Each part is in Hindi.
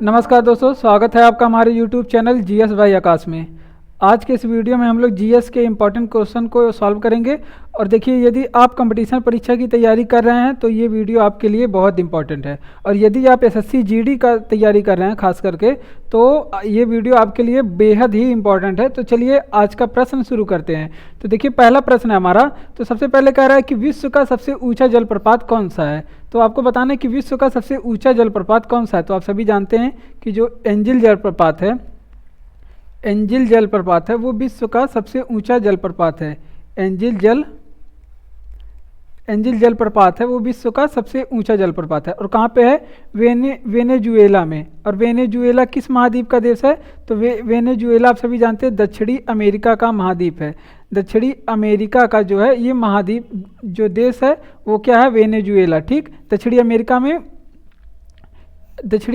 नमस्कार दोस्तों, स्वागत है आपका हमारे YouTube चैनल जीएस बाय आकाश में। आज के इस वीडियो में हम लोग जीएस के इम्पॉर्टेंट क्वेश्चन को सॉल्व करेंगे। और देखिए, यदि आप कंपटीशन परीक्षा की तैयारी कर रहे हैं तो ये वीडियो आपके लिए बहुत इंपॉर्टेंट है। और यदि आप एसएससी जीडी का तैयारी कर रहे हैं खास करके, तो ये वीडियो आपके लिए बेहद ही इंपॉर्टेंट है। तो चलिए आज का प्रश्न शुरू करते हैं। तो देखिए, पहला प्रश्न है हमारा। तो सबसे पहले कह रहा है कि विश्व का सबसे ऊंचा जलप्रपात कौन सा है। तो आपको बताना है कि विश्व का सबसे ऊंचा जलप्रपात कौन सा है। तो आप सभी जानते हैं कि जो एंजिल जलप्रपात है, एंजिल जलप्रपात है, वो विश्व का सबसे ऊंचा जलप्रपात है। एंजिल जलप्रपात है वो विश्व का सबसे ऊंचा जलप्रपात है। और कहाँ पे है? वेनेजुएला में। और वेनेजुएला किस महाद्वीप का देश है? तो वेनेजुएला आप सभी जानते हैं दक्षिणी अमेरिका का महाद्वीप है। दक्षिणी अमेरिका का जो है ये महाद्वीप जो देश है वो क्या है? वेनेजुएला। ठीक, दक्षिणी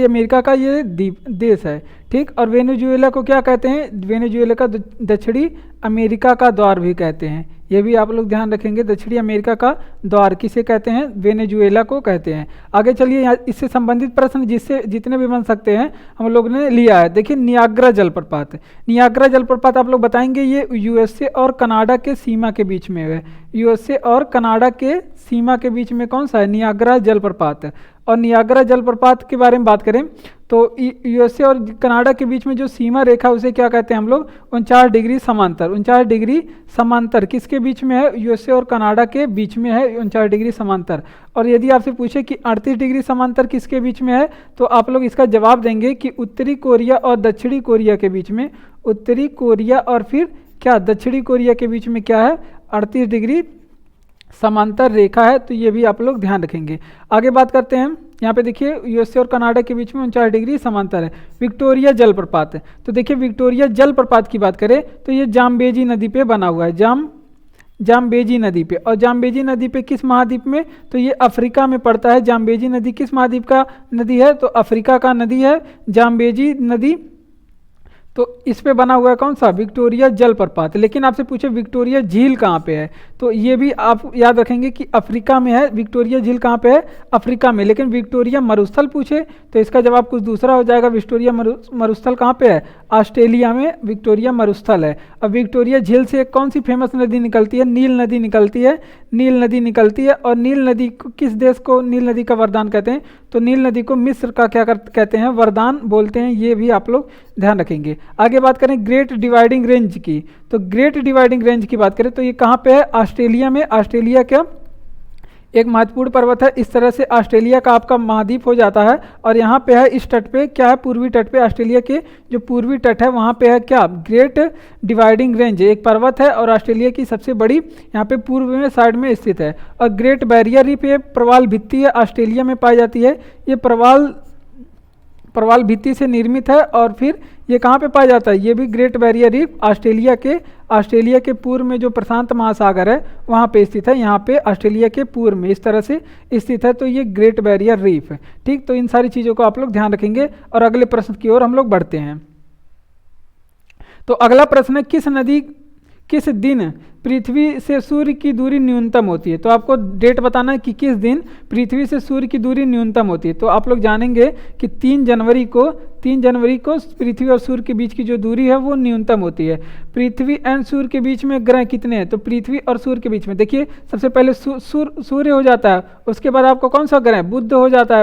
अमेरिका का ये द्वीप देश है। ठीक, और वेनेजुएला को क्या कहते हैं? वेनेजुएला का दक्षिणी अमेरिका का द्वार भी कहते हैं। ये भी आप लोग ध्यान रखेंगे, दक्षिणी अमेरिका का द्वार किसे कहते हैं? वेनेजुएला को कहते हैं। आगे चलिए, इससे संबंधित प्रश्न जितने भी बन सकते हैं हम लोग ने लिया है। देखिए, नियाग्रा जलप्रपात। नियाग्रा जलप्रपात आप लोग बताएंगे ये यूएसए और कनाडा के सीमा के बीच में है। यूएसए और कनाडा के सीमा के बीच में कौन सा है? नियाग्रा जलप्रपात। और नियाग्रा जलप्रपात के बारे में बात करें तो यूएसए और कनाडा के बीच में जो सीमा रेखा उसे क्या कहते हैं हम लोग? 49 डिग्री समांतर। 49 डिग्री समांतर किसके बीच में है? यूएसए और कनाडा के बीच में है 49 डिग्री समांतर। और यदि आपसे पूछे कि 38 डिग्री समांतर किसके बीच में है, तो आप लोग इसका जवाब देंगे कि उत्तरी कोरिया और दक्षिणी कोरिया के बीच में। उत्तरी कोरिया और फिर क्या दक्षिणी कोरिया के बीच में क्या है? 38 डिग्री समांतर रेखा है। तो ये भी आप लोग ध्यान रखेंगे। आगे बात करते हैं। यहाँ पे देखिए, यूएसए और कनाडा के बीच में 49 डिग्री समांतर है। विक्टोरिया जलप्रपात है। तो देखिए, विक्टोरिया जलप्रपात की बात करें तो ये जाम्बेजी नदी पे बना हुआ है। जाम्बेजी नदी पे। और जाम्बेजी नदी पे किस महाद्वीप में? तो ये अफ्रीका में पड़ता है। जाम्बेजी नदी किस महाद्वीप का नदी है? तो अफ्रीका का नदी है जाम्बेजी नदी। तो इस पे बना हुआ है कौन सा? विक्टोरिया जलप्रपात। लेकिन आपसे पूछे विक्टोरिया झील कहाँ पे है, तो ये भी आप याद रखेंगे कि अफ्रीका में है। विक्टोरिया झील कहाँ पे है? अफ्रीका में। लेकिन विक्टोरिया मरुस्थल पूछे तो इसका जवाब कुछ दूसरा हो जाएगा। विक्टोरिया मरुस्थल कहाँ पे है? ऑस्ट्रेलिया में विक्टोरिया मरुस्थल है। अब विक्टोरिया झील से कौन सी फेमस नदी निकलती है? नील नदी निकलती है। नील नदी निकलती है। और नील नदी को किस देश को नील नदी का वरदान कहते हैं? तो नील नदी को मिस्र का क्या कहते हैं? वरदान बोलते हैं। ये भी आप लोग ध्यान रखेंगे। आगे बात करें ग्रेट डिवाइडिंग रेंज की। तो ग्रेट डिवाइडिंग रेंज की बात करें तो ये कहाँ पे है? ऑस्ट्रेलिया में। ऑस्ट्रेलिया क्या एक महत्वपूर्ण पर्वत है। इस तरह से ऑस्ट्रेलिया का आपका महाद्वीप हो जाता है। और यहाँ पे है इस तट पे क्या है? पूर्वी तट पे, ऑस्ट्रेलिया के जो पूर्वी तट है वहाँ पे है क्या? ग्रेट डिवाइडिंग रेंज एक पर्वत है और ऑस्ट्रेलिया की सबसे बड़ी यहाँ पे पूर्व में साइड में स्थित है। और ग्रेट बैरियर रीफ ये प्रवाल भित्ति है, ऑस्ट्रेलिया में पाई जाती है। ये प्रवाल भित्ति से निर्मित है। और फिर ये कहाँ पे पाया जाता है? ये भी ग्रेट बैरियर रीफ ऑस्ट्रेलिया के पूर्व में जो प्रशांत महासागर है वहाँ पे स्थित है। यहाँ पे ऑस्ट्रेलिया के पूर्व में इस तरह से स्थित है। तो ये ग्रेट बैरियर रीफ है। ठीक, तो इन सारी चीज़ों को आप लोग ध्यान रखेंगे। और अगले प्रश्न की ओर हम लोग बढ़ते हैं। तो अगला प्रश्न है, किस दिन पृथ्वी से सूर्य की दूरी न्यूनतम होती है? तो आपको डेट बताना है कि किस दिन पृथ्वी से सूर्य की दूरी न्यूनतम होती है। तो आप लोग जानेंगे कि 3 जनवरी को पृथ्वी और सूर्य के बीच की जो दूरी है वो न्यूनतम होती है। पृथ्वी एंड सूर्य के बीच में ग्रह कितने हैं? तो पृथ्वी और सूर्य के बीच में देखिए, सबसे पहले सूर्य हो जाता है। उसके बाद आपको कौन सा ग्रह? बुध हो जाता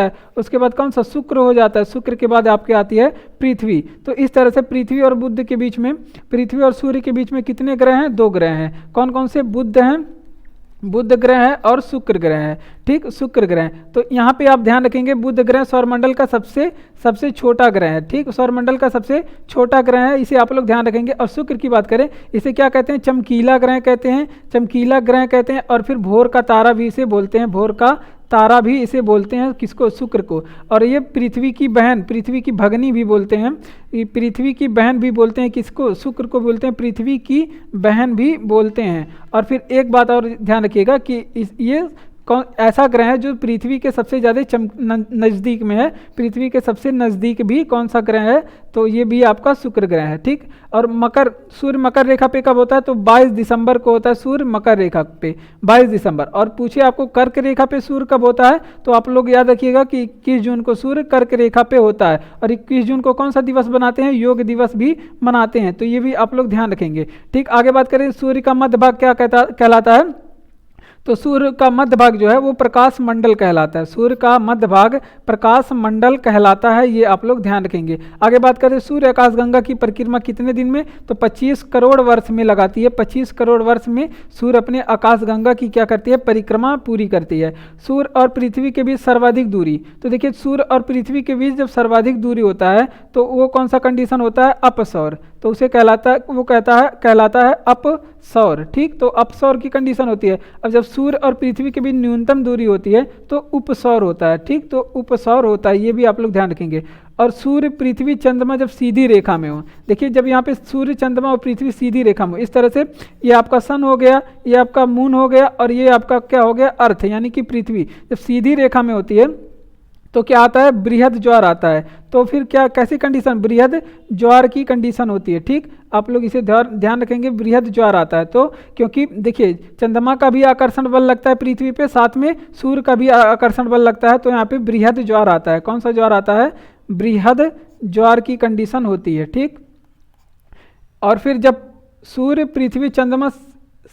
है। उसके बाद कौन सा? शुक्र हो जाता है। शुक्र के बाद आपके आती है पृथ्वी। तो इस तरह से पृथ्वी और बुध के बीच में, पृथ्वी और सूर्य के बीच में कितने ग्रह हैं? 2 ग्रह हैं। कौन कौन से? बुध ग्रह है और शुक्र ग्रह है। ठीक, शुक्र ग्रह। तो यहाँ पे आप ध्यान रखेंगे, बुध ग्रह सौरमंडल का सबसे छोटा ग्रह है। ठीक, सौरमंडल का सबसे छोटा ग्रह है, इसे आप लोग ध्यान रखेंगे। और शुक्र की बात करें, इसे क्या कहते हैं? चमकीला ग्रह कहते हैं। और फिर भोर का तारा भी इसे बोलते हैं। भोर का तारा भी इसे बोलते हैं। किसको? शुक्र को। और ये पृथ्वी की बहन, पृथ्वी की भगनी भी बोलते हैं। पृथ्वी की बहन भी बोलते हैं। किसको? शुक्र को बोलते हैं पृथ्वी की बहन भी बोलते हैं। और फिर एक बात और ध्यान रखिएगा कि ये कौन ऐसा ग्रह है जो पृथ्वी के सबसे ज़्यादा नज़दीक में है, पृथ्वी के सबसे नज़दीक भी कौन सा ग्रह है, तो ये भी आपका शुक्र ग्रह है। ठीक, और सूर्य मकर रेखा पे कब होता है, तो 22 दिसंबर को होता है सूर्य मकर रेखा पे, 22 दिसंबर। और पूछिए आपको कर्क रेखा पे सूर्य कब होता है, तो आप लोग याद रखिएगा कि 21 जून को सूर्य कर्क रेखा पे होता है। और 21 जून को कौन सा दिवस बनाते हैं, योग दिवस भी मनाते हैं, तो ये भी आप लोग ध्यान रखेंगे। ठीक, आगे बात करें सूर्य का मध्य भाग क्या कहलाता है, तो सूर्य का मध्य भाग जो है वो प्रकाश मंडल कहलाता है, सूर्य का मध्य भाग प्रकाश मंडल कहलाता है, ये आप लोग ध्यान रखेंगे। आगे बात करें सूर्य आकाशगंगा की परिक्रमा कितने दिन में, तो 25 करोड़ वर्ष में लगाती है, 25 करोड़ वर्ष में सूर्य अपने आकाशगंगा की क्या करती है, परिक्रमा पूरी करती है। सूर्य और पृथ्वी के बीच सर्वाधिक दूरी, तो देखिए सूर्य और पृथ्वी के बीच जब सर्वाधिक दूरी होता है तो वो कौन सा कंडीशन होता है, अपसौर, तो उसे कहलाता है अपसौर। ठीक, तो अपसौर की कंडीशन होती है। अब जब सूर्य और पृथ्वी के बीच न्यूनतम दूरी होती है तो उपसौर होता है। ठीक, तो उपसौर होता है, ये भी आप लोग ध्यान रखेंगे। और सूर्य पृथ्वी चंद्रमा जब सीधी रेखा में हो, देखिए जब यहाँ पे सूर्य चंद्रमा और पृथ्वी सीधी रेखा में हो, इस तरह से ये आपका सन हो गया, ये आपका मून हो गया, और ये आपका क्या हो गया, अर्थ यानी कि पृथ्वी जब सीधी रेखा में होती है तो क्या आता है, बृहद ज्वार आता है। तो फिर क्या कैसी कंडीशन, बृहद ज्वार की कंडीशन होती है। ठीक, आप लोग इसे ध्यान रखेंगे, बृहद ज्वार आता है। तो क्योंकि देखिए चंद्रमा का भी आकर्षण बल लगता है पृथ्वी पे, साथ में सूर्य का भी आकर्षण बल लगता है, तो यहाँ पे बृहद ज्वार आता है। कौन सा ज्वार आता है, बृहद ज्वार की कंडीशन होती है। ठीक, और फिर जब सूर्य पृथ्वी चंद्रमा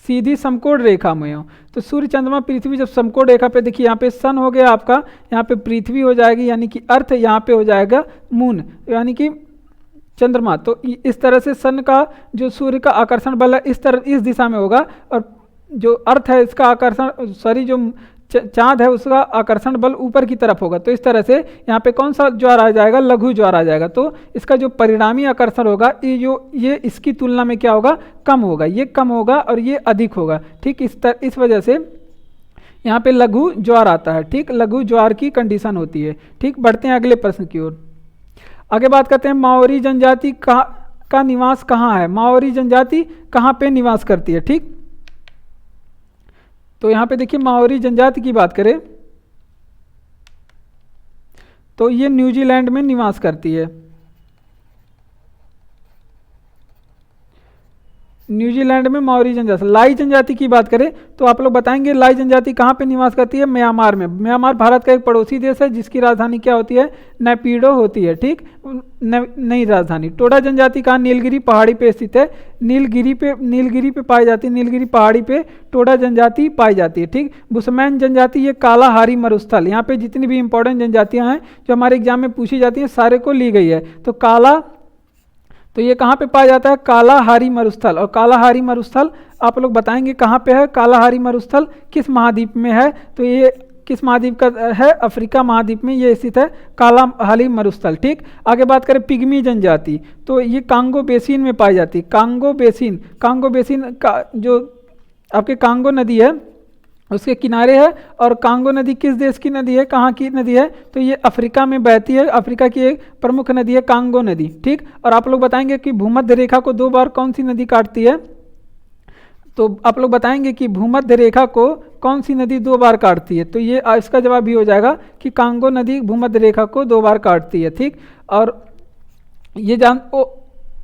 सीधी समकोण रेखा में हो, तो सूर्य चंद्रमा पृथ्वी जब समकोण रेखा पे, देखिए यहाँ पे सन हो गया आपका, यहाँ पे पृथ्वी हो जाएगी यानी कि अर्थ, यहाँ पे हो जाएगा मून यानी कि चंद्रमा। तो इस तरह से सन का जो सूर्य का आकर्षण बल है इस दिशा में होगा, और जो अर्थ है इसका आकर्षण जो चांद है उसका आकर्षण बल ऊपर की तरफ होगा। तो इस तरह से यहाँ पे कौन सा ज्वार आ जाएगा, लघु ज्वार आ जाएगा। तो इसका जो परिणामी आकर्षण होगा ये इसकी तुलना में क्या होगा, कम होगा, ये कम होगा और ये अधिक होगा। ठीक, इस वजह से यहाँ पे लघु ज्वार आता है। ठीक, लघु ज्वार की कंडीशन होती है। ठीक, बढ़ते हैं अगले प्रश्न की ओर। आगे बात करते हैं माओरी जनजाति का निवास कहाँ है, माओरी जनजाति कहाँ पे निवास करती है। ठीक, तो यहाँ पे देखिए माओरी जनजाति की बात करें तो ये न्यूजीलैंड में निवास करती है, न्यूजीलैंड में माओरी जनजाति। लाई जनजाति की बात करें तो आप लोग बताएंगे लाई जनजाति कहाँ पे निवास करती है, म्यांमार में। म्यांमार भारत का एक पड़ोसी देश है जिसकी राजधानी क्या होती है, नैपीडो होती है। ठीक, नई राजधानी। टोडा जनजाति कहाँ, नीलगिरी पहाड़ी पे स्थित है, नीलगिरी पे पाई जाती है, नीलगिरी पहाड़ी पे टोडा जनजाति पाई जाती है। ठीक, बुशमैन जनजाति ये कालाहारी मरुस्थल, यहाँ पे जितनी भी इंपॉर्टेंट जनजातियाँ हैं जो हमारे एग्जाम में पूछी जाती हैं सारे को ली गई है। तो ये कहाँ पे पाया जाता है, कालाहारी मरुस्थल। और कालाहारी मरुस्थल आप लोग बताएंगे कहाँ पे है, कालाहारी मरुस्थल किस महाद्वीप में है, तो ये किस महाद्वीप का है, अफ्रीका महाद्वीप में ये स्थित है कालाहारी मरुस्थल। ठीक, आगे बात करें पिग्मी जनजाति, तो ये कांगो बेसिन में पाई जाती है। कांगो बेसिन का जो आपके कांगो नदी है उसके किनारे है, और कांगो नदी किस देश की नदी है, कहाँ की नदी है, तो ये अफ्रीका में बहती है, अफ्रीका की एक प्रमुख नदी है कांगो नदी। ठीक, और आप लोग बताएंगे कि भूमध्य रेखा को 2 बार कौन सी नदी काटती है, तो आप लोग बताएंगे कि भूमध्य रेखा को कौन सी नदी 2 बार काटती है, तो ये इसका जवाब भी हो जाएगा कि कांगो नदी भूमध्य रेखा को 2 बार काटती है। ठीक, और ये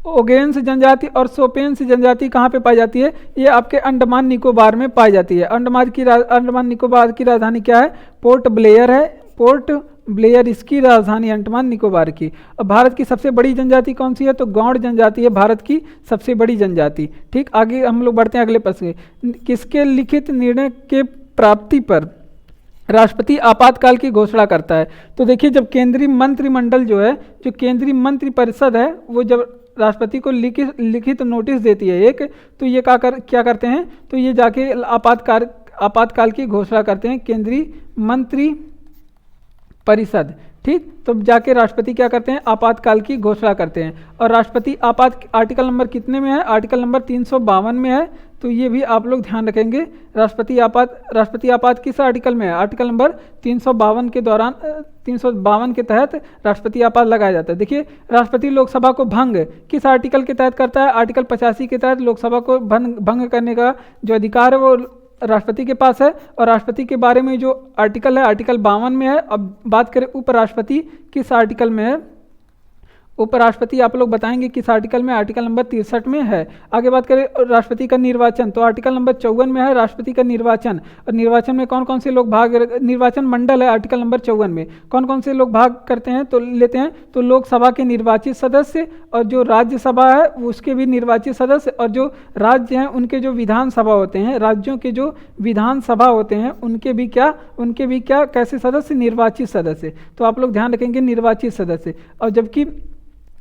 ओगेन्स जनजाति और सोपेन्स जनजाति कहाँ पे पाई जाती है, ये आपके अंडमान निकोबार में पाई जाती है। अंडमान निकोबार की राजधानी क्या है, पोर्ट ब्लेयर है, पोर्ट ब्लेयर इसकी राजधानी अंडमान निकोबार की। और भारत की सबसे बड़ी जनजाति कौन सी है, तो गौड़ जनजाति है भारत की सबसे बड़ी जनजाति। ठीक, आगे हम लोग बढ़ते हैं अगले प्रश्न। किसके लिखित निर्णय के प्राप्ति पर राष्ट्रपति आपातकाल की घोषणा करता है, तो देखिए जब केंद्रीय मंत्रिमंडल जो है, जो केंद्रीय मंत्रिपरिषद है, वो जब राष्ट्रपति को लिखित नोटिस देती है एक, तो ये क्या करते हैं, तो ये जाके आपातकाल की घोषणा करते हैं केंद्रीय मंत्री परिषद। ठीक, तो जाके राष्ट्रपति क्या करते हैं, आपातकाल की घोषणा करते हैं। और राष्ट्रपति आर्टिकल नंबर कितने में है, आर्टिकल नंबर 352 में है, तो ये भी आप लोग ध्यान रखेंगे। राष्ट्रपति आपात किस आर्टिकल में है, आर्टिकल नंबर 352 के दौरान 352 के तहत राष्ट्रपति आपात लगाया जाता है। देखिए राष्ट्रपति लोकसभा को भंग किस आर्टिकल के तहत करता है, आर्टिकल 85 के तहत लोकसभा को भंग करने का जो अधिकार है वो राष्ट्रपति के पास है। और राष्ट्रपति के बारे में जो आर्टिकल है आर्टिकल 52 में है। अब बात करें उपराष्ट्रपति किस आर्टिकल में है, उपराष्ट्रपति आप लोग बताएंगे किस आर्टिकल में, आर्टिकल नंबर 63 में है। आगे बात करें राष्ट्रपति का निर्वाचन, तो आर्टिकल नंबर 54 में है राष्ट्रपति का निर्वाचन। और निर्वाचन में कौन कौन से लोग भाग, निर्वाचन मंडल है आर्टिकल नंबर 54 में, कौन कौन से लोग भाग करते हैं तो लेते हैं, तो लोकसभा के निर्वाचित सदस्य, और जो राज्यसभा है उसके भी निर्वाचित सदस्य, और जो राज्य हैं उनके जो विधानसभा होते हैं, राज्यों के जो विधानसभा होते हैं उनके भी क्या कैसे सदस्य, निर्वाचित सदस्य। तो आप लोग ध्यान रखेंगे निर्वाचित सदस्य। और जबकि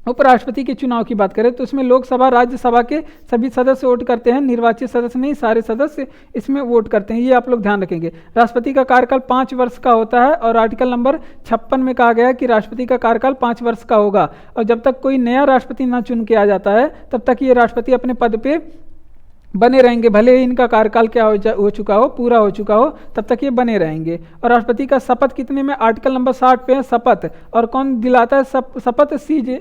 उपराष्ट्रपति के चुनाव की बात करें तो इसमें लोकसभा राज्यसभा के सभी सदस्य वोट करते हैं, निर्वाचित सदस्य नहीं, सारे सदस्य इसमें वोट करते हैं, ये आप लोग ध्यान रखेंगे। राष्ट्रपति का कार्यकाल 5 वर्ष का होता है और आर्टिकल नंबर 56 में कहा गया है कि राष्ट्रपति का कार्यकाल 5 वर्ष का होगा। और जब तक कोई नया राष्ट्रपति ना चुन के आ जाता है तब तक ये राष्ट्रपति अपने पद पे बने रहेंगे, भले ही इनका कार्यकाल क्या हो चुका हो, पूरा हो चुका हो, तब तक ये बने रहेंगे। और राष्ट्रपति का शपथ कितने में, आर्टिकल नंबर 60 पे है शपथ। और कौन दिलाता है शपथ,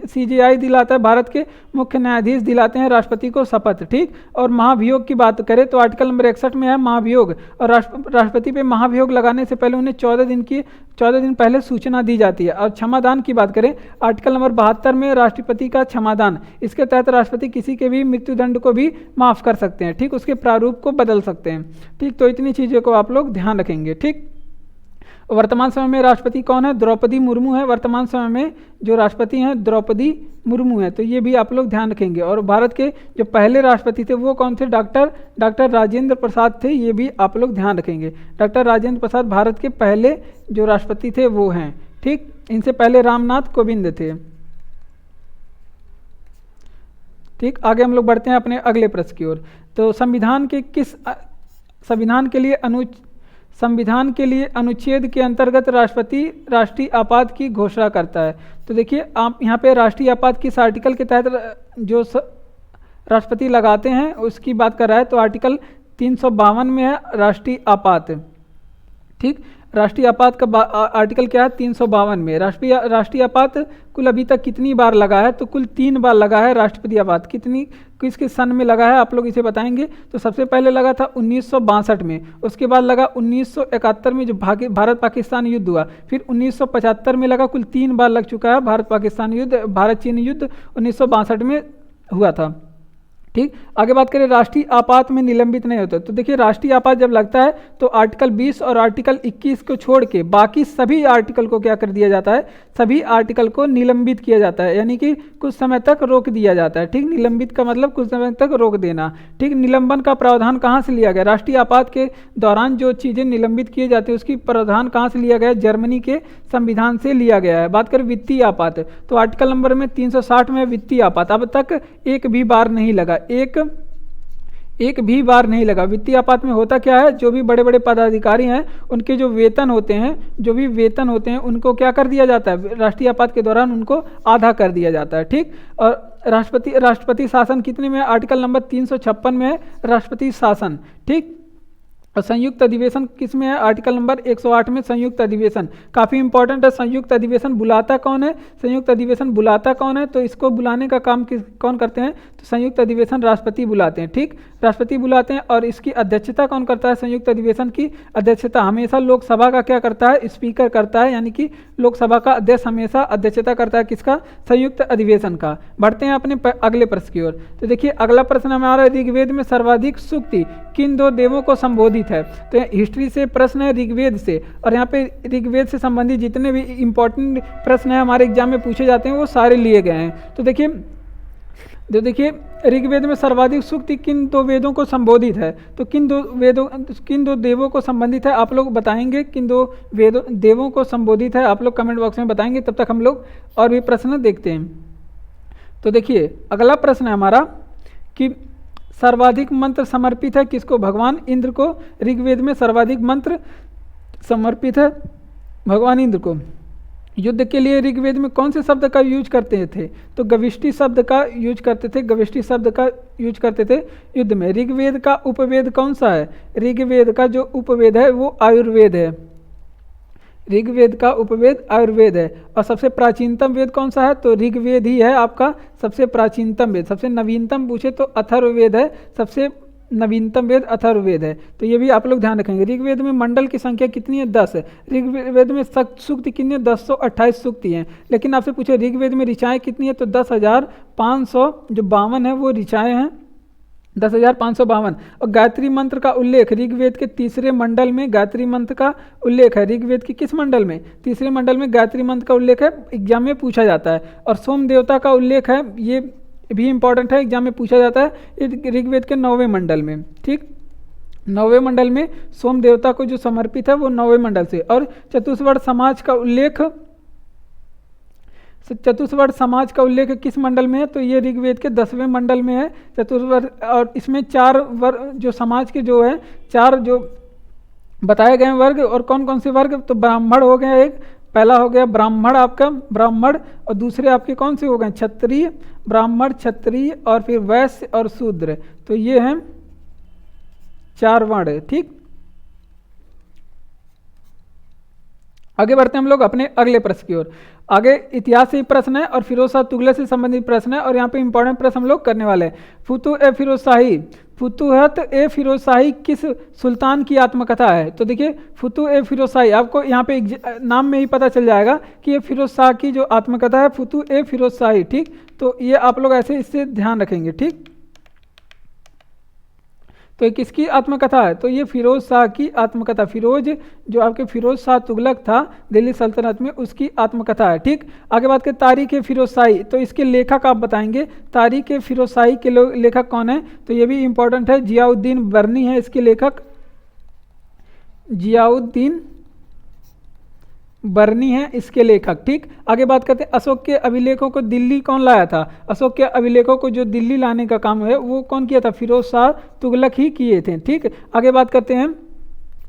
CJI दिलाता है, भारत के मुख्य न्यायाधीश दिलाते हैं राष्ट्रपति को शपथ, ठीक। और महाभियोग की बात करें तो आर्टिकल नंबर 61 में है महाभियोग। और राष्ट्रपति पे महाभियोग लगाने से पहले उन्हें 14 दिन पहले सूचना दी जाती है। और क्षमादान की बात करें, आर्टिकल नंबर 72 में राष्ट्रपति का क्षमादान, इसके तहत राष्ट्रपति किसी के भी मृत्युदंड को भी माफ कर सकते हैं, ठीक, उसके प्रारूप को बदल सकते हैं, ठीक। तो इतनी चीज़ों को आप लोग ध्यान रखेंगे, ठीक। वर्तमान समय में राष्ट्रपति कौन है, द्रौपदी मुर्मू है। वर्तमान समय में जो राष्ट्रपति हैं द्रौपदी मुर्मू है, तो ये भी आप लोग ध्यान रखेंगे। और भारत के जो पहले राष्ट्रपति थे वो कौन थे, डॉक्टर राजेंद्र प्रसाद थे, ये भी आप लोग ध्यान रखेंगे। डॉक्टर राजेंद्र प्रसाद भारत के पहले जो राष्ट्रपति थे वो हैं, ठीक। इनसे पहले रामनाथ कोविंद थे, ठीक। आगे हम लोग बढ़ते हैं अपने अगले प्रश्न की ओर। तो संविधान के लिए अनुच्छेद के अंतर्गत राष्ट्रपति राष्ट्रीय आपात की घोषणा करता है। तो देखिए आप यहाँ पे राष्ट्रीय आपात किस आर्टिकल के तहत जो राष्ट्रपति लगाते हैं उसकी बात कर रहा है। तो आर्टिकल 352 में है राष्ट्रीय आपात, ठीक। राष्ट्रीय आपात का आर्टिकल क्या है, 352 में। राष्ट्रीय आपात कुल अभी तक कितनी बार लगा है, तो कुल 3 बार लगा है राष्ट्रपति आपात। किसके सन में लगा है आप लोग इसे बताएंगे। तो सबसे पहले लगा था 1962 में, उसके बाद लगा 1971 में जो भारत पाकिस्तान युद्ध हुआ, फिर 1975 में लगा, कुल 3 बार लग चुका है भारत पाकिस्तान युद्ध, भारत चीन युद्ध 1962 में हुआ था, ठीक। आगे बात करें राष्ट्रीय आपात में निलंबित नहीं होता। तो देखिए राष्ट्रीय आपात जब लगता है तो आर्टिकल 20 और आर्टिकल 21 को छोड़ के बाकी सभी आर्टिकल को क्या कर दिया जाता है, सभी आर्टिकल को निलंबित किया जाता है, यानी कि कुछ समय तक रोक दिया जाता है, ठीक। निलंबित का मतलब कुछ समय तक रोक देना, ठीक। निलंबन का प्रावधान कहाँ से लिया गया, राष्ट्रीय आपात के दौरान जो चीज़ें निलंबित किए जाती है उसकी प्रावधान कहाँ से लिया गया, जर्मनी के संविधान से लिया गया है। बात करें वित्तीय आपात, तो आर्टिकल नंबर में 360 में वित्तीय आपात अब तक एक भी बार नहीं लगा, एक भी बार नहीं लगा। वित्तीय आपात में होता क्या है, जो भी बड़े बड़े पदाधिकारी हैं उनके जो वेतन होते हैं उनको क्या कर दिया जाता है, राष्ट्रीय आपात के दौरान उनको आधा कर दिया जाता है, ठीक। और राष्ट्रपति शासन कितने में है, आर्टिकल नंबर 356 में है राष्ट्रपति शासन, ठीक। और संयुक्त अधिवेशन किस में है, आर्टिकल नंबर 108 में संयुक्त अधिवेशन, काफ़ी इंपॉर्टेंट है। संयुक्त अधिवेशन बुलाता कौन है, संयुक्त अधिवेशन बुलाता कौन है, तो इसको बुलाने का काम कौन करते हैं, तो संयुक्त अधिवेशन राष्ट्रपति बुलाते हैं, ठीक। राष्ट्रपति बुलाते हैं। और इसकी अध्यक्षता कौन करता है, संयुक्त अधिवेशन की अध्यक्षता हमेशा लोकसभा का क्या करता है, स्पीकर करता है, यानी कि लोकसभा का अध्यक्ष हमेशा अध्यक्षता करता है किसका, संयुक्त अधिवेशन का। बढ़ते हैं अपने अगले प्रश्न की ओर। तो देखिए अगला प्रश्न हमारा ऋग्वेद में सर्वाधिक सूक्ति किन 2 देवों को संबोधित है। तो हिस्ट्री से प्रश्न है ऋग्वेद से, और यहाँ पे ऋग्वेद से संबंधित जितने भी इंपॉर्टेंट प्रश्न है हमारे एग्जाम में पूछे जाते हैं वो सारे लिए गए हैं। तो देखिए ऋग्वेद में सर्वाधिक सूक्ति किन 2 वेदों को संबोधित है, तो किन दो देवों को संबंधित है आप लोग बताएंगे, किन 2 देवों को संबोधित है आप लोग कमेंट बॉक्स में बताएंगे। तब तक हम लोग और भी प्रश्न देखते हैं। तो देखिए अगला प्रश्न है हमारा कि सर्वाधिक मंत्र समर्पित है किसको, भगवान इंद्र को। ऋग्वेद में सर्वाधिक मंत्र समर्पित है भगवान इंद्र को। युद्ध के लिए ऋग्वेद में कौन से शब्द का यूज करते थे, तो गविष्टि शब्द का यूज करते थे युद्ध में। ऋग्वेद का उपवेद कौन सा है, ऋग्वेद का जो उपवेद है वो आयुर्वेद है, ऋग्वेद का उपवेद आयुर्वेद है। और सबसे प्राचीनतम वेद कौन सा है, तो ऋग्वेद ही है आपका सबसे प्राचीनतम वेद। सबसे नवीनतम पूछे तो अथर्ववेद है सबसे नवीनतम वेद अथर्ववेद है। तो ये भी आप लोग ध्यान रखेंगे। ऋग्वेद में मंडल की संख्या कितनी है? 10 है। ऋग्वेद में सूक्त कितनी है? 1028 सूक्ति हैं। लेकिन आपसे पूछे ऋग्वेद में ऋचाएँ कितनी है? तो 10,552 है वो ऋचाएँ हैं, 10,552। और गायत्री मंत्र का उल्लेख ऋग्वेद के तीसरे मंडल में गायत्री मंत्र का उल्लेख है। ऋग्वेद के किस मंडल में? तीसरे मंडल में गायत्री मंत्र का उल्लेख है, एग्जाम में पूछा जाता है। और सोम देवता का उल्लेख है, ये भी इंपॉर्टेंट है, एग्जाम में पूछा जाता है, ऋग्वेद के 9वें मंडल में। ठीक, 9वें मंडल में सोम देवता को जो समर्पित है वो 9वें मंडल से। और चतुष्वर्ण समाज का उल्लेख, चतुष्वर्ण समाज का उल्लेख किस मंडल में है? तो ये ऋग्वेद के 10वें मंडल में है चतुष्वर्ण। और इसमें 4 वर्ग जो समाज के जो है 4 जो बताए गए वर्ग, और कौन कौन से वर्ग? तो ब्राह्मण हो गया एक, पहला हो गया ब्राह्मण आपका, ब्राह्मण, और दूसरे आपके कौन से हो गए? क्षत्रिय, ब्राह्मण, क्षत्रिय, और फिर वैश्य और शूद्र। तो ये हैं 4 वर्ण। ठीक, आगे बढ़ते हैं हम लोग अपने अगले प्रश्न की ओर। आगे इतिहास से ही प्रश्न है और फिरोज शाह तुगलक से संबंधित प्रश्न है, और यहाँ पे इंपॉर्टेंट प्रश्न हम लोग करने वाले हैं। फुतूहत ए फिरोज शाही किस सुल्तान की आत्मकथा है? तो देखिए फुतू ए फिरोज शाही, आपको यहाँ पे नाम में ही पता चल जाएगा कि ये फिरोज शाह की जो आत्मकथा है, फुतू ए फिरोज शाही। ठीक, तो ये आप लोग ऐसे इससे ध्यान रखेंगे। ठीक, तो ये किसकी आत्मकथा है? तो ये फिरोज शाह की आत्मकथा, फिरोज जो आपके फिरोज शाह तुगलक था दिल्ली सल्तनत में, उसकी आत्मकथा है। ठीक, आगे बात करें तारीख ए फिरोज शाही, तो इसके लेखक आप बताएंगे तारीख ए फिरोज शाही के लेखक कौन है? तो ये भी इंपॉर्टेंट है, जियाउद्दीन बर्नी है इसके लेखक, जियाउद्दीन बर्नी है इसके लेखक। ठीक, आगे बात करते हैं अशोक के अभिलेखों को दिल्ली कौन लाया था? अशोक के अभिलेखों को जो दिल्ली लाने का काम है वो कौन किया था? फिरोज शाह तुगलक ही किए थे। ठीक, आगे बात करते हैं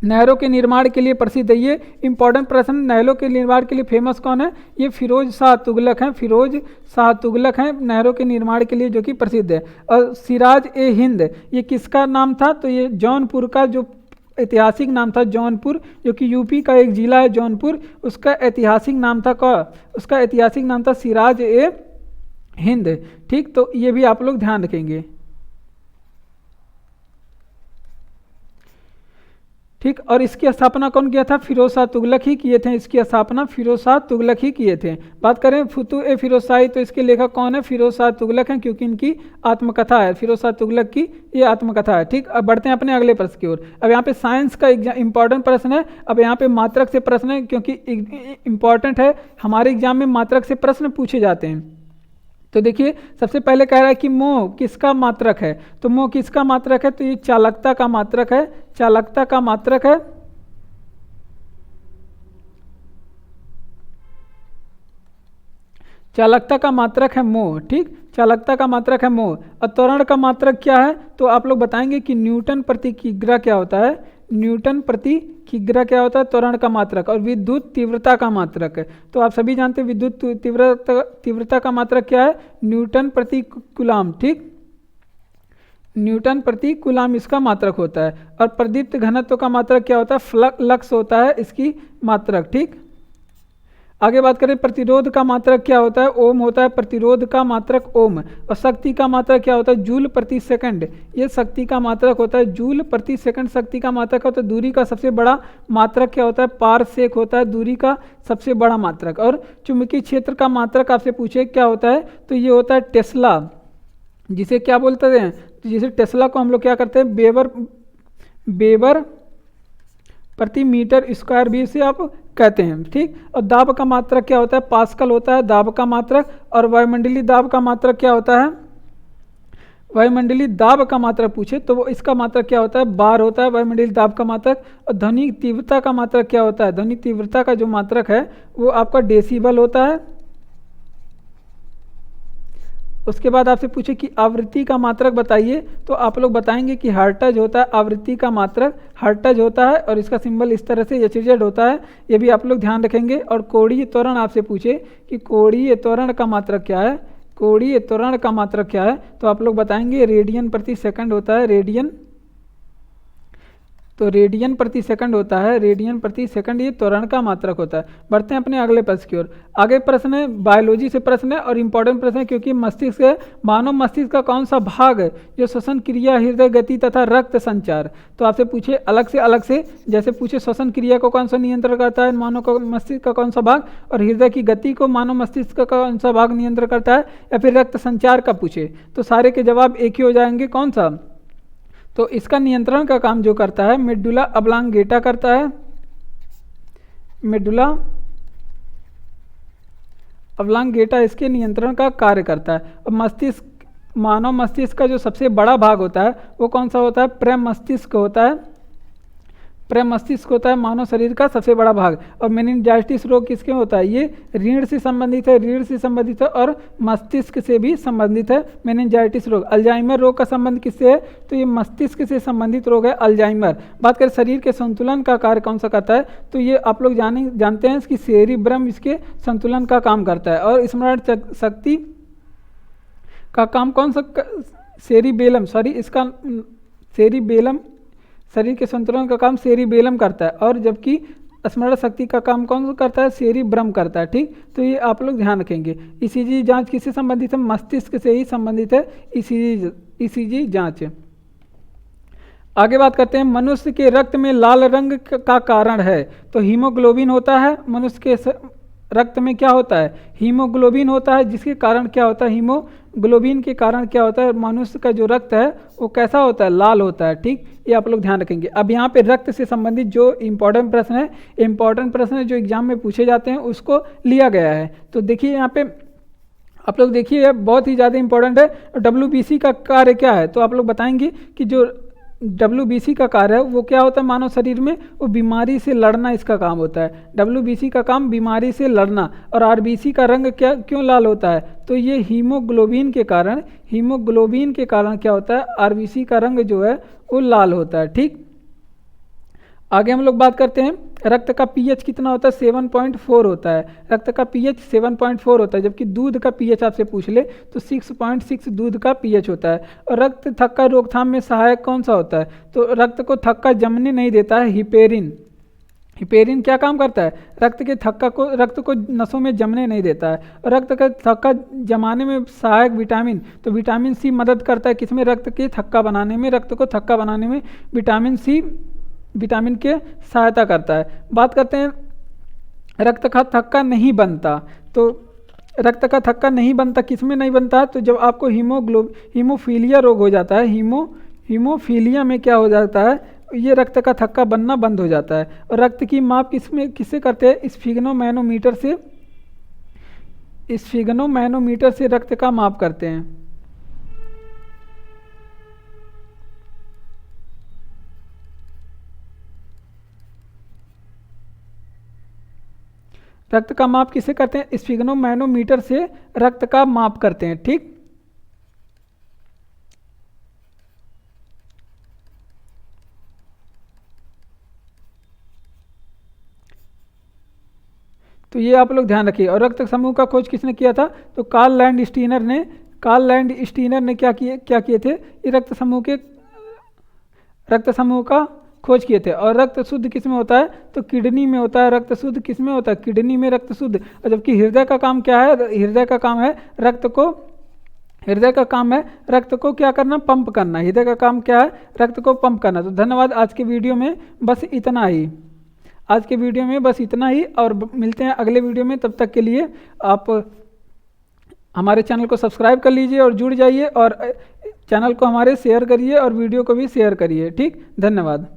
नहरों के निर्माण के लिए प्रसिद्ध है, ये इंपॉर्टेंट प्रश्न, नहरों के निर्माण के लिए फेमस कौन है? ये फिरोज शाह तुगलक हैं, फिरोज शाह तुगलक हैं नहरों के निर्माण के लिए जो कि प्रसिद्ध है। और सिराज ए हिंद ये किसका नाम था? तो ये जौनपुर का जो ऐतिहासिक नाम था, जौनपुर, जो कि यूपी का एक जिला है जौनपुर, उसका ऐतिहासिक नाम था उसका ऐतिहासिक नाम था सिराज ए हिंद। ठीक, तो ये भी आप लोग ध्यान रखेंगे। ठीक, और इसकी स्थापना कौन किया था? फिरोज शाह तुगलक ही किए थे, इसकी स्थापना फिरोज शाह तुगलक ही किए थे। बात करें फुतू ए फिरोज शाही, तो इसके लेखक कौन है? फिरोज शाह तुगलक हैं, क्योंकि इनकी आत्मकथा है, फिरोज शाह तुगलक की ये आत्मकथा है। ठीक, अब बढ़ते हैं अपने अगले प्रश्न की ओर। अब यहाँ पे साइंस का इंपॉर्टेंट प्रश्न है, अब यहाँ पे मात्रक से प्रश्न है, क्योंकि इंपॉर्टेंट है, हमारे एग्जाम में मात्रक से प्रश्न पूछे जाते हैं। तो देखिए सबसे पहले कह रहा है कि मोह किसका मात्रक है? तो मोह किसका मात्रक है? तो ये चालकता का मात्रक है, चालकता का मात्रक है। चालकता का मात्रक है मोह। ठीक, चालकता का मात्रक है मोह। और त्वरण का मात्रक क्या है? तो आप लोग बताएंगे कि न्यूटन प्रति किग्रा क्या होता है? न्यूटन प्रति किग्रा क्या होता है? त्वरण का मात्रक। और विद्युत तीव्रता का मात्रक है, तो आप सभी जानते हैं विद्युत तीव्रता का मात्रक क्या है? न्यूटन प्रति कूलाम। ठीक, न्यूटन प्रति कूलाम इसका मात्रक होता है। और प्रदीप्त घनत्व का मात्रक क्या होता है? फ्लक्स होता है इसकी मात्रक। ठीक, आगे बात करें प्रतिरोध का मात्रक क्या होता है? ओम होता है प्रतिरोध का मात्रक ओम। और शक्ति का मात्रक क्या होता है? जूल प्रति सेकंड, ये शक्ति का मात्रक होता है जूल प्रति सेकंड शक्ति का मात्रक होता है। दूरी का सबसे बड़ा मात्रक क्या होता है? पारसेक होता है दूरी का सबसे बड़ा मात्रक। और चुंबकीय क्षेत्र का मात्रक आपसे पूछे क्या होता है? तो ये होता है टेस्ला, जिसे क्या बोलते हैं? जिसे टेस्ला को हम लोग क्या करते हैं? वेबर प्रति मीटर स्क्वायर भी इसे आप कहते हैं। ठीक, और दाब का मात्रक क्या होता है? पास्कल होता है दाब का मात्रक। और वायुमंडलीय दाब का मात्रक क्या होता है? वायुमंडलीय दाब का मात्रक पूछे तो वो इसका मात्रक क्या होता है? बार होता है वायुमंडलीय दाब का मात्रक। और ध्वनि तीव्रता का मात्रक क्या होता है? ध्वनि तीव्रता का जो मात्रक है वो आपका डेसिबल होता है। उसके बाद आपसे पूछे कि आवृत्ति का मात्रक बताइए, तो आप लोग बताएंगे कि हर्ट्ज होता है आवृत्ति का मात्रक, हर्ट्ज होता है, और इसका सिंबल इस तरह से HZ होता है, ये भी आप लोग ध्यान रखेंगे। और कोणीय त्वरण आपसे पूछे कि कोणीय त्वरण का मात्रक क्या है? कोणीय त्वरण का मात्रक क्या है? तो आप लोग बताएंगे रेडियन प्रति सेकंड होता है, रेडियन तो रेडियन प्रति सेकंड होता है, रेडियन प्रति सेकंड ये त्वरण का मात्रक होता है। बढ़ते हैं अपने अगले प्रश्न की ओर। आगे प्रश्न है बायोलॉजी से प्रश्न है और इम्पोर्टेंट प्रश्न है क्योंकि मस्तिष्क है, मानव मस्तिष्क का कौन सा भाग है जो श्वसन क्रिया, हृदय गति तथा रक्त संचार। तो आपसे पूछे अलग से, जैसे पूछे श्वसन क्रिया को कौन सा नियंत्रण करता है मानव का मस्तिष्क का कौन सा भाग, और हृदय की गति को मानव मस्तिष्क का कौन सा भाग नियंत्रण करता है, या फिर रक्त संचार का पूछे तो सारे के जवाब एक ही हो जाएंगे। कौन सा? तो इसका नियंत्रण का काम जो करता है मेडुला ऑब्लांगेटा करता है, मेडुला ऑब्लांगेटा इसके नियंत्रण का कार्य करता है। और मस्तिष्क, मानव मस्तिष्क का जो सबसे बड़ा भाग होता है वो कौन सा होता है? प्रेम मस्तिष्क होता है, प्रेम मस्तिष्क होता है मानव शरीर का सबसे बड़ा भाग। और मेनिंजाइटिस रोग किसके होता है? ये रीढ़ से संबंधित है, रीढ़ से संबंधित है और मस्तिष्क से भी संबंधित है मेनिंजाइटिस रोग। अल्जाइमर रोग का संबंध किससे है? तो ये मस्तिष्क से संबंधित रोग है अल्जाइमर। बात करें शरीर के संतुलन का कार्य कौन सा करता है, तो ये आप लोग जानते हैं कि सेरिब्रम इसके संतुलन का काम करता है। और स्मरण शक्ति का काम कौन सा? सेरिबेलम, इसका सेरिबेलम, शरीर के संतुलन का काम सेरिबेलम करता है। और जबकि स्मरण शक्ति का काम कौन सा करता है? सेरिब्रम करता है। ठीक, तो ये आप लोग ध्यान रखेंगे। ईसीजी जांच किससे संबंधित है? मस्तिष्क से ही संबंधित है ईसीजी जांच। आगे बात करते हैं मनुष्य के रक्त में लाल रंग का कारण है, तो हीमोग्लोबिन होता है। मनुष्य के रक्त में क्या होता है? हीमोग्लोबिन होता है, जिसके कारण क्या होता है? हीमोग्लोबिन के कारण क्या होता है? मनुष्य का जो रक्त है वो कैसा होता है? लाल होता है। ठीक, ये आप लोग ध्यान रखेंगे। अब यहाँ पे रक्त से संबंधित जो इंपॉर्टेंट प्रश्न है जो एग्जाम में पूछे जाते हैं उसको लिया गया है। तो देखिए यहाँ पे आप लोग देखिए बहुत ही ज़्यादा इंपॉर्टेंट है। WBC का कार्य क्या है? तो आप लोग बताएंगे कि जो WBC का कार्य है वो क्या होता है मानव शरीर में? वो बीमारी से लड़ना इसका काम होता है। WBC का काम बीमारी से लड़ना। और RBC का रंग क्यों लाल होता है? तो ये हीमोग्लोबिन के कारण क्या होता है? RBC का रंग जो है वो लाल होता है। ठीक, आगे हम लोग बात करते हैं रक्त का pH कितना होता है? 7.4 होता है। रक्त का pH 7.4 होता है, जबकि दूध का pH आपसे पूछ ले तो 6.6 दूध का pH होता है। और रक्त थक्का रोकथाम में सहायक कौन सा होता है? तो रक्त को थक्का जमने नहीं देता है हिपेरिन। हिपेरिन क्या काम करता है? रक्त को नसों में जमने नहीं देता है। और रक्त का थक्का जमाने में सहायक विटामिन, तो विटामिन सी मदद करता है किसमें? रक्त के थक्का बनाने में। रक्त को थक्का बनाने में विटामिन के सहायता करता है। बात करते हैं रक्त का थक्का नहीं बनता, तो रक्त का थक्का नहीं बनता किसमें नहीं बनता है? तो जब आपको हीमोफीलिया रोग हो जाता है, हीमोफीलिया में क्या हो जाता है? ये रक्त का थक्का बनना बंद हो जाता है। और रक्त की माप किससे करते हैं? स्फिग्नोमैनोमीटर से रक्त का माप करते हैं। रक्त का माप किसे करते हैं? स्फिग्नोमैनोमीटर से रक्त का माप करते हैं। ठीक, तो ये आप लोग ध्यान रखिए। और रक्त समूह का खोज किसने किया था? तो कार्ल लैंड स्टीनर ने क्या किए थे? ये रक्त समूह का खोज किए थे। और रक्त शुद्ध किस में होता है? तो किडनी में होता है। रक्त शुद्ध किस में होता है? किडनी में रक्त शुद्ध। और जबकि हृदय का काम क्या है? हृदय का काम है रक्त को क्या करना? पंप करना। हृदय का काम क्या है? रक्त को पंप करना। तो धन्यवाद। आज के वीडियो में बस इतना ही और मिलते हैं अगले वीडियो में। तब तक के लिए आप हमारे चैनल को सब्सक्राइब कर लीजिए और जुड़ जाइए, और चैनल को हमारे शेयर करिए और वीडियो को भी शेयर करिए। ठीक, धन्यवाद।